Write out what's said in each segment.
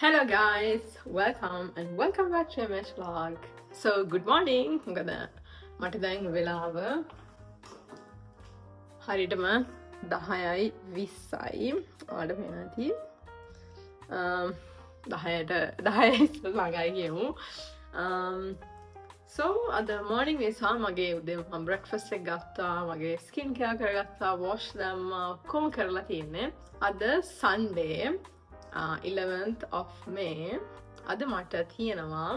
Hello guys, welcome back to MS vlog. So good morning. මොකද මට දැන් වෙලාව හරියටම 10යි 20යි. ඔයාලට පේනවා ඇති. 10යි ළඟයි කියමු. So අද morning නිසා මගේ උදේ මම breakfast එක ගත්තා, මගේ skin care කරගත්තා, wash දැම්මා, ඔක්කොම කරලා තියෙන්නේ. අද Sunday 11th of May. අද මට තියෙනවා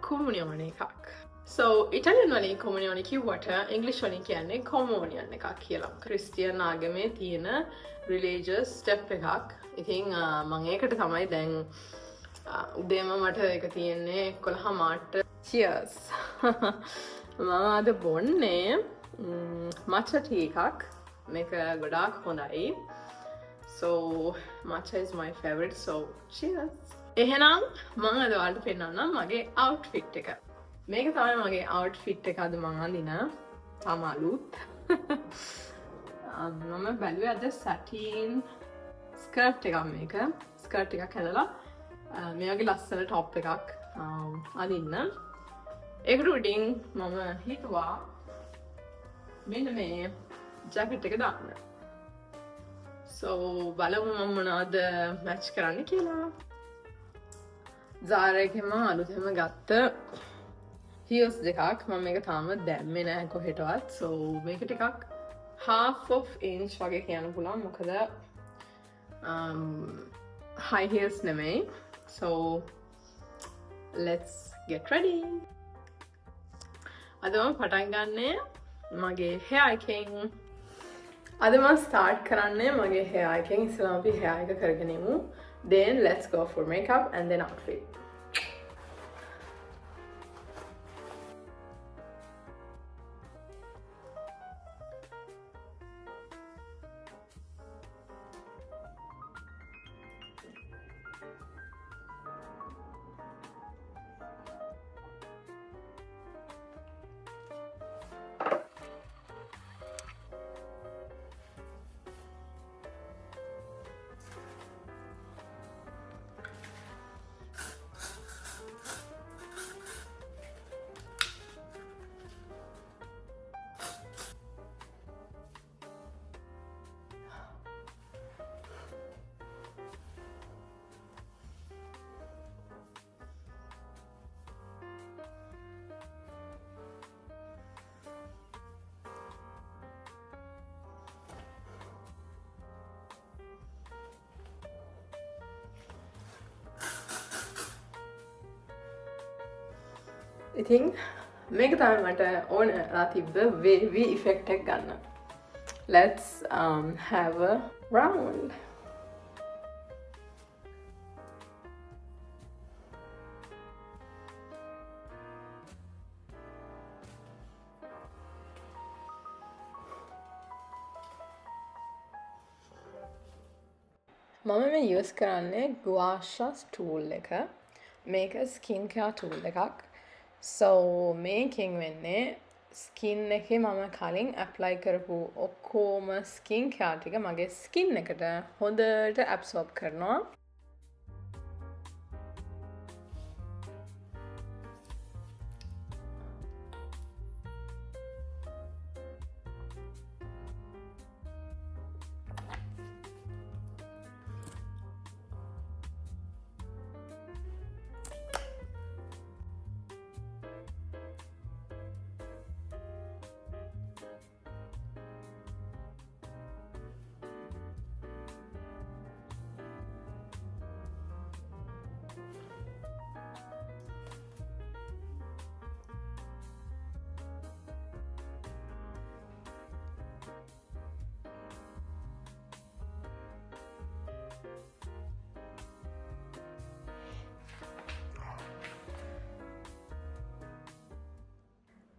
කොමියුනියන් එකක්. So Italian වලින් කොමියුනියන් කිව්වට English වලින් කියන්නේ කොමියුනියන් එකක් කියලා. ක්‍රිස්තියානි ආගමේ තියෙන religious step එකක්. ඉතින් මම ඒකට තමයි දැන් උදේම මට ඒක තියෙන්නේ 11:00ට. Cheers. මම අද බොන්නේ matcha tea එකක්. මේක ගොඩාක් හොඳයි. So matcha is my favorite. So cheers. එහෙනම් මම අද ඔයාලට පෙන්නන්නම් මගේ outfit එක. මේක තමයි මගේ outfit එක අද මම අඳින. තාම අලුත්. මම බැලුවේ අද satin skirt එකක් මේක. skirt එකක් හැදලා මේ වගේ ලස්සන top එකක් අඳින්න. ඒකට උඩින් මම හිතුවා මෙන්න මේ ජැකට් එක දාන්න. So බලමු මම මොනවද මැච් කරන්න කියලා. Zara එකෙම අලුතෙන්ම ගත්ත heels දෙකක්. මම මේක තාම දැම්මේ නැහැ කොහෙටවත්. So මේක ටිකක් half of inch වගේ කියන්න පුළුවන්. මොකද high heels නෙමෙයි. So let's get ready. අද මම පටන් ගන්නේ මගේ hair එකෙන්. අද මම start කරන්නේ මගේ hair එකෙන්. ඉස්සෙල්ලාම අපි hair එක කරගෙන යමු. Then let's go for makeup and then outfit. ඉතින් මේක තමයි මට ඕනලා තිබ්බ wavy effect එක ගන්න. Let's have a round. මම මේ use කරන්නේ Gua Sha tool එක. මේක skin care tool එකක්. So මේකෙන් වෙන්නේ skin එකේ මම කලින් apply කරපු ඔක්කොම skin care ටික මගේ skin එකට හොඳට absorb කරනවා.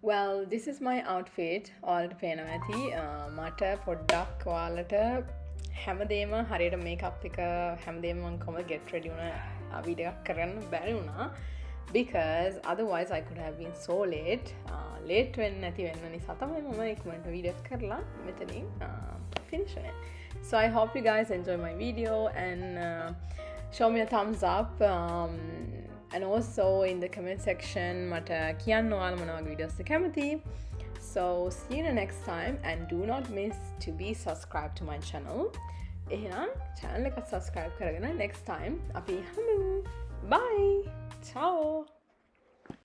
Well, this is my outfit. ඔයාලට පේනවා ඇති. මට පොඩ්ඩක් ඔයාලට හැමදේම හරියට මේකප් එක හැමදේම මම කොහොමද get ready වුණ වීඩියෝ එකක් කරන්න බැරි වුණා. Because otherwise I could have been so late. late වෙන්න නැති වෙන්න නිසා තමයි මම ඉක්මනට වීඩියෝ කරලා මෙතනින් finish වෙන්නේ. So I hope you guys enjoy my video and show me a thumbs up. And also in the comment section මට කියන්න ඔයාලා මොන වගේ videos කැමති. So see you next time and do not miss to be subscribed to my channel. එහෙනම් channel එක subscribe කරගෙන next time අපි හමු. Bye. Ciao.